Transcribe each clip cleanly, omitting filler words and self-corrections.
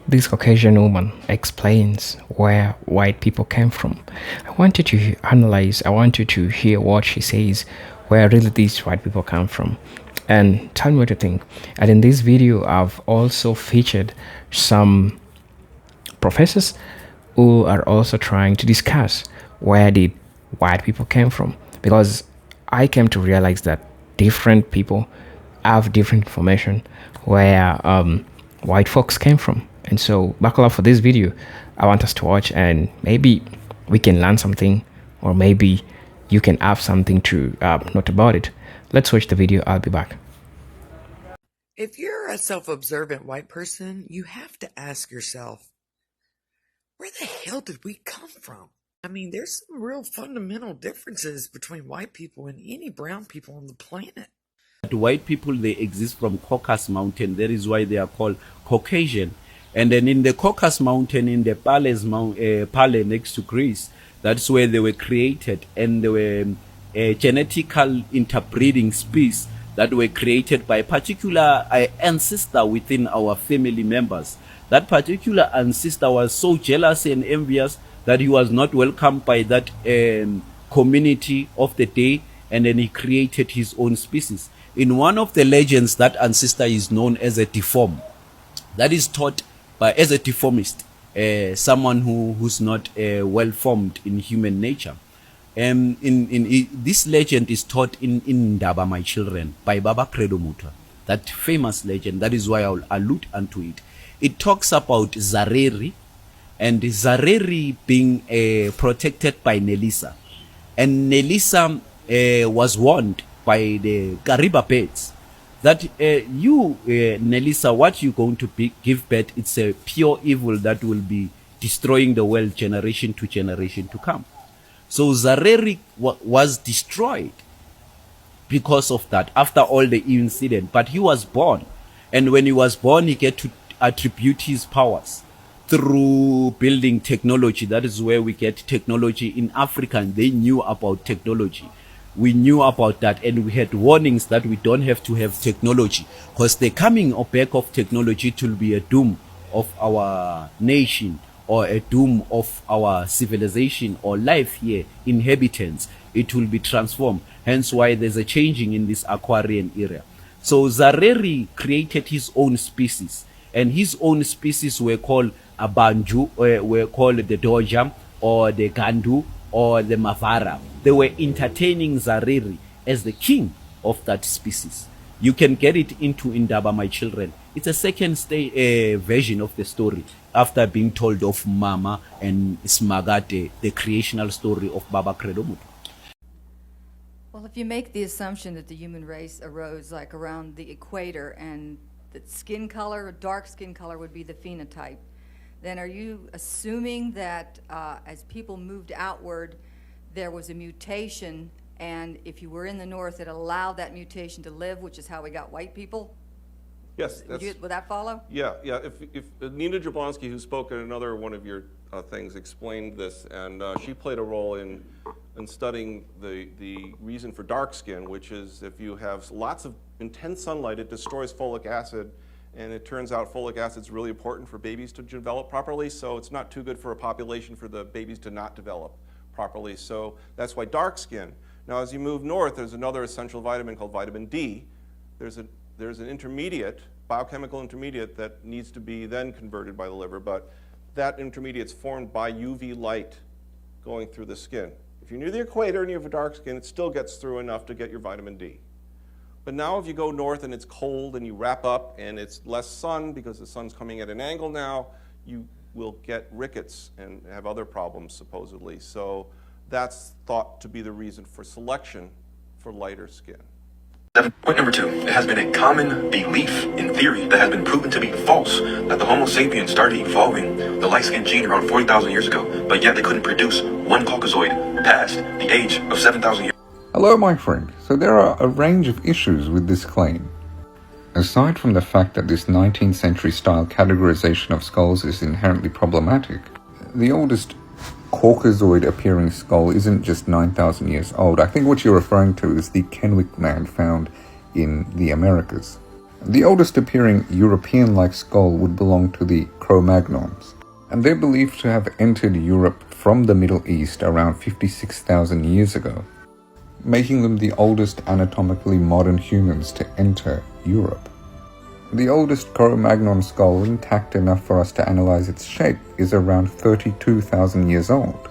This Caucasian woman explains where white people came from. I want you to analyze, I want you to hear what she says, where really these white people come from, and tell me what you think. And in this video, I've also featured some professors who are also trying to discuss where did white people came from, because I came to realize that different people have different information where white folks came from. And so buckle up for this video. I want us to watch, and maybe we can learn something, or maybe you can have something to note about it. Let's watch the video. I'll be back. If you're a self-observant white person, you have to ask yourself, where the hell did we come from? I mean, there's some real fundamental differences between white people and any brown people on the planet. White people, they exist from Caucasus Mountain. That is why they are called Caucasian. And then in the Caucasus Mountain, in the Pale next to Greece, that's where they were created. And they were a genetical interbreeding species that were created by a particular ancestor within our family members. That particular ancestor was so jealous and envious that he was not welcomed by that community of the day, and then he created his own species. In one of the legends, that ancestor is known as a deform. That is taught by as a deformist, someone who's not well formed in human nature. This legend is taught in Ndaba, My Children, by Baba Credo Mutwa. That famous legend. That is why I'll allude unto it. It talks about Zareri, and Zareri being protected by Nelisa. And Nelisa was warned by the Kariba birds that Nelisa, what you're going to give birth, it's a pure evil that will be destroying the world generation to generation to come. So Zareri was destroyed because of that, after all the incident. But he was born, and when he was born, he get to attribute his powers through building technology. That is where we get technology in Africa, and they knew about technology. We knew about that, and we had warnings that we don't have to have technology, because the coming back of technology will be a doom of our nation, or a doom of our civilization or life here, inhabitants. It will be transformed. Hence why there's a changing in this Aquarian era. So Zareri created his own species, and his own species were called Abanju, were called the Doja, or the Gandu, or the Mavara. They were entertaining Zareri as the king of that species. You can get it into Ndaba, My Children. It's a second version of the story, after being told of Mama and Smagate, the creational story of Baba Credo Mutwa. Well, if you make the assumption that the human race arose like around the equator, and that skin color, dark skin color, would be the phenotype, then are you assuming that as people moved outward, there was a mutation, and if you were in the north, it allowed that mutation to live, which is how we got white people? Yes. Would that follow? Yeah. If Nina Jablonski, who spoke at another one of your things, explained this, and she played a role in studying the reason for dark skin, which is if you have lots of intense sunlight, it destroys folic acid, and it turns out folic acid is really important for babies to develop properly, so it's not too good for a population for the babies to not develop properly. So that's why dark skin. Now, as you move north, there's another essential vitamin called vitamin D. There's an intermediate, biochemical intermediate, that needs to be then converted by the liver, but that intermediate's formed by UV light going through the skin. If you're near the equator and you have a dark skin, it still gets through enough to get your vitamin D. But now if you go north and it's cold and you wrap up and it's less sun because the sun's coming at an angle now, you will get rickets and have other problems, supposedly. So that's thought to be the reason for selection for lighter skin. Point number 2, it has been a common belief in theory that has been proven to be false that the Homo sapiens started evolving the light-skinned gene around 40,000 years ago, but yet they couldn't produce one Caucasoid past the age of 7,000 years. Hello, my friend. So there are a range of issues with this claim. Aside from the fact that this 19th century style categorization of skulls is inherently problematic, the oldest Caucasoid appearing skull isn't just 9,000 years old. I think what you're referring to is the Kenwick man found in the Americas. The oldest appearing European-like skull would belong to the Cro-Magnons, and they're believed to have entered Europe from the Middle East around 56,000 years ago, making them the oldest anatomically modern humans to enter Europe. The oldest Cro-Magnon skull intact enough for us to analyze its shape is around 32,000 years old,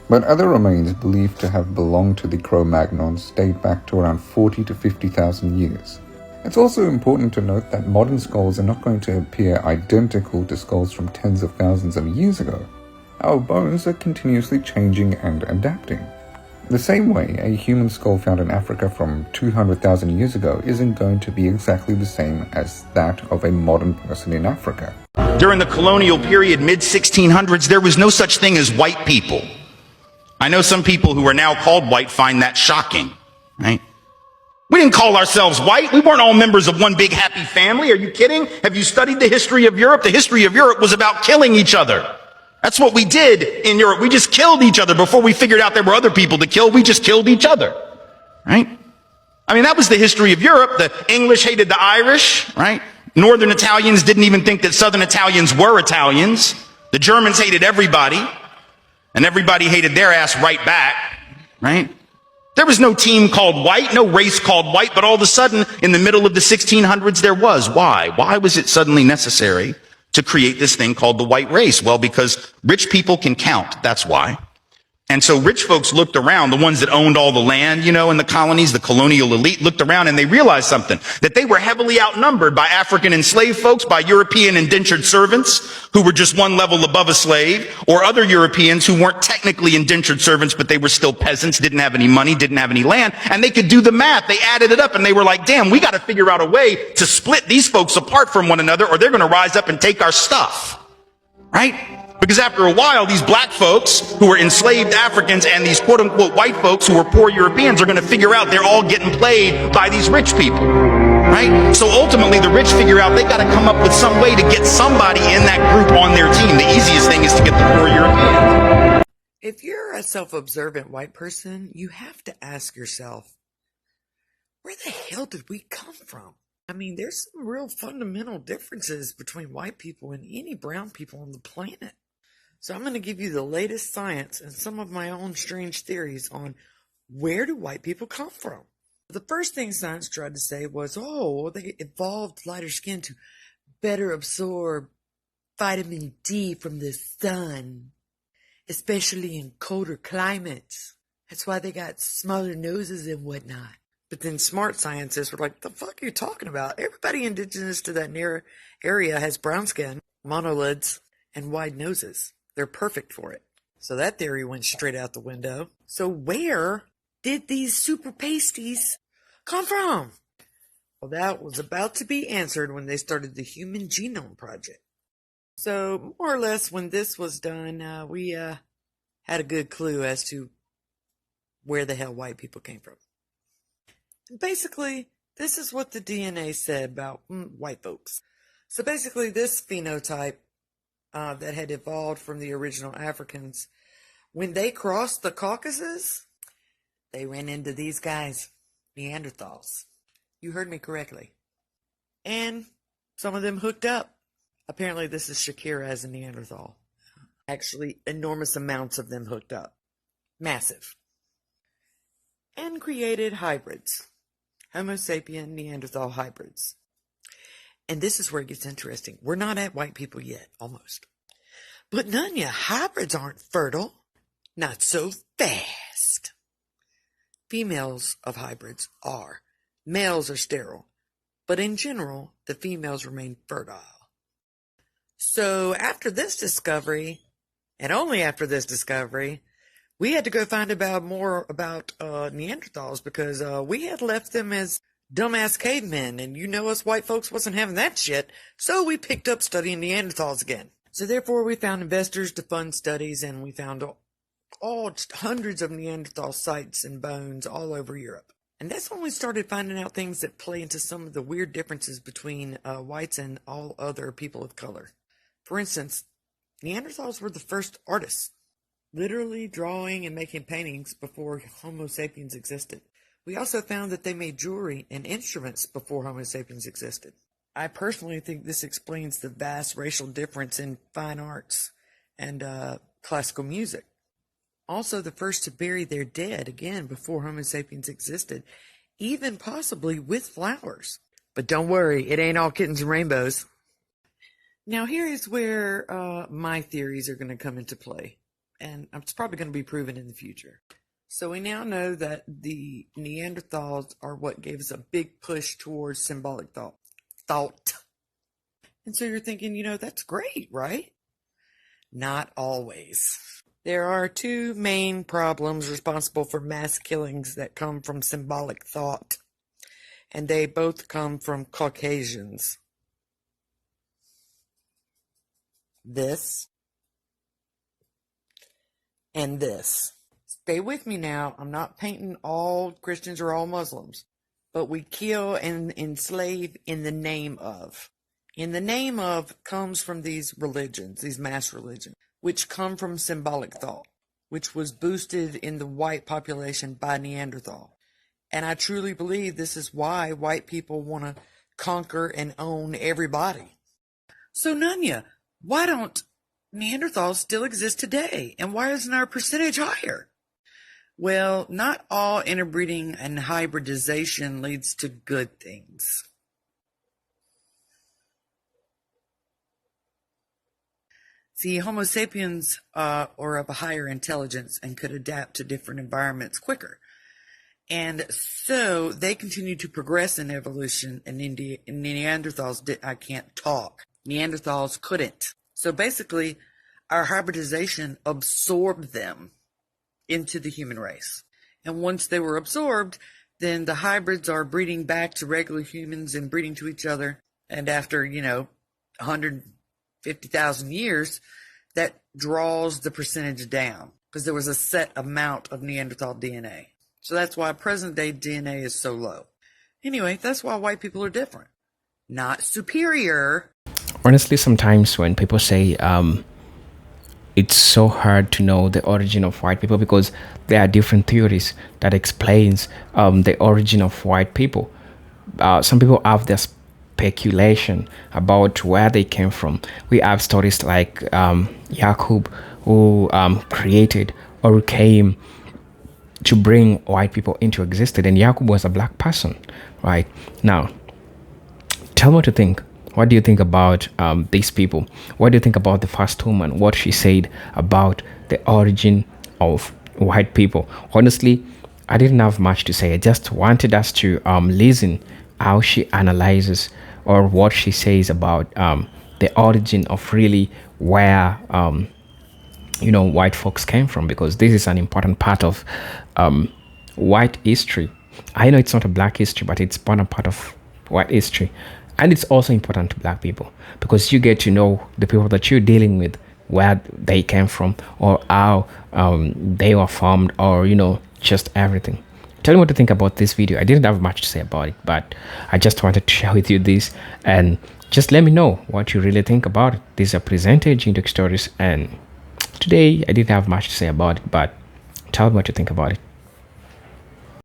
but other remains believed to have belonged to the Cro-Magnons date back to around 40 to 50,000 years. It's also important to note that modern skulls are not going to appear identical to skulls from tens of thousands of years ago. Our bones are continuously changing and adapting. The same way a human skull found in Africa from 200,000 years ago isn't going to be exactly the same as that of a modern person in Africa. During the colonial period, mid-1600s, there was no such thing as white people. I know some people who are now called white find that shocking, right? We didn't call ourselves white. We weren't all members of one big happy family. Are you kidding? Have you studied the history of Europe? The history of Europe was about killing each other. That's what we did in Europe. We just killed each other before we figured out there were other people to kill. We just killed each other, right? I mean, that was the history of Europe. The English hated the Irish, right? Northern Italians didn't even think that Southern Italians were Italians. The Germans hated everybody, and everybody hated their ass right back, right? There was no team called white, no race called white, but all of a sudden, in the middle of the 1600s, there was. Why? Why was it suddenly necessary to create this thing called the white race? Well, because rich people can count. That's why. And so rich folks looked around, the ones that owned all the land, you know, in the colonies, the colonial elite looked around and they realized something, that they were heavily outnumbered by African enslaved folks, by European indentured servants who were just one level above a slave, or other Europeans who weren't technically indentured servants, but they were still peasants, didn't have any money, didn't have any land, and they could do the math. They added it up and they were like, damn, we got to figure out a way to split these folks apart from one another or they're going to rise up and take our stuff, right? Because after a while, these black folks who were enslaved Africans and these quote-unquote white folks who were poor Europeans are going to figure out they're all getting played by these rich people, right? So ultimately, the rich figure out they got to come up with some way to get somebody in that group on their team. The easiest thing is to get the poor Europeans. If you're a self-observant white person, you have to ask yourself, where the hell did we come from? I mean, there's some real fundamental differences between white people and any brown people on the planet. So I'm going to give you the latest science and some of my own strange theories on where do white people come from. The first thing science tried to say was, oh, they evolved lighter skin to better absorb vitamin D from the sun, especially in colder climates. That's why they got smaller noses and whatnot. But then smart scientists were like, the fuck are you talking about? Everybody indigenous to that area has brown skin, monolids, and wide noses. They're perfect for it. So that theory went straight out the window. So where did these super pasties come from? Well, that was about to be answered when they started the Human Genome Project. So more or less when this was done, we had a good clue as to where the hell white people came from. And basically, this is what the DNA said about white folks. So basically, this phenotype that had evolved from the original Africans, when they crossed the Caucasus, they ran into these guys, Neanderthals. You heard me correctly. And some of them hooked up. Apparently, this is Shakira as a Neanderthal. Actually, enormous amounts of them hooked up. Massive. And created hybrids. Homo sapien Neanderthal hybrids. And this is where it gets interesting. We're not at white people yet, almost. But none of you hybrids aren't fertile. Not so fast. Females of hybrids are. Males are sterile. But in general, the females remain fertile. So after this discovery, and only after this discovery, we had to go find more about Neanderthals because we had left them as dumbass cavemen, and you know us white folks wasn't having that shit, so we picked up studying Neanderthals again. So therefore we found investors to fund studies, and we found hundreds of Neanderthal sites and bones all over Europe. And that's when we started finding out things that play into some of the weird differences between whites and all other people of color. For instance, Neanderthals were the first artists, literally drawing and making paintings before Homo sapiens existed. We also found that they made jewelry and instruments before Homo sapiens existed. I personally think this explains the vast racial difference in fine arts and classical music. Also, the first to bury their dead, again, before Homo sapiens existed, even possibly with flowers. But don't worry, it ain't all kittens and rainbows. Now, here is where my theories are going to come into play, and it's probably going to be proven in the future. So we now know that the Neanderthals are what gave us a big push towards symbolic thought. And so you're thinking, that's great, right? Not always. There are two main problems responsible for mass killings that come from symbolic thought, and they both come from Caucasians. This and this. Stay with me now. I'm not painting all Christians or all Muslims, but we kill and enslave in the name of. In the name of comes from these religions, these mass religions, which come from symbolic thought, which was boosted in the white population by Neanderthal. And I truly believe this is why white people want to conquer and own everybody. So, Nanya, why don't Neanderthals still exist today? And why isn't our percentage higher? Well, not all interbreeding and hybridization leads to good things. See, Homo sapiens are of a higher intelligence and could adapt to different environments quicker. And so they continue to progress in evolution, and Neanderthals I can't talk. Neanderthals couldn't. So basically, our hybridization absorbed them into the human race. And once they were absorbed, then the hybrids are breeding back to regular humans and breeding to each other. And after, 150,000 years, that draws the percentage down because there was a set amount of Neanderthal DNA. So that's why present-day DNA is so low. Anyway, that's why white people are different. Not superior. Honestly, sometimes when people say it's so hard to know the origin of white people because there are different theories that explains the origin of white people. Some people have their speculation about where they came from. We have stories like Yakub, who created or came to bring white people into existence, and Yakub was a black person, right? Now, tell me what you think. What do you think about these people? What do you think about the first woman? What she said about the origin of white people? Honestly, I didn't have much to say. I just wanted us to listen how she analyzes or what she says about the origin of really where white folks came from, because this is an important part of white history. I know it's not a black history, but it's important part of white history. And it's also important to black people because you get to know the people that you're dealing with, where they came from or how they were formed, or, just everything. Tell me what you think about this video. I didn't have much to say about it, but I just wanted to share with you this, and just let me know what you really think about it. These are presented Genetic Stories, and today I didn't have much to say about it, but tell me what you think about it.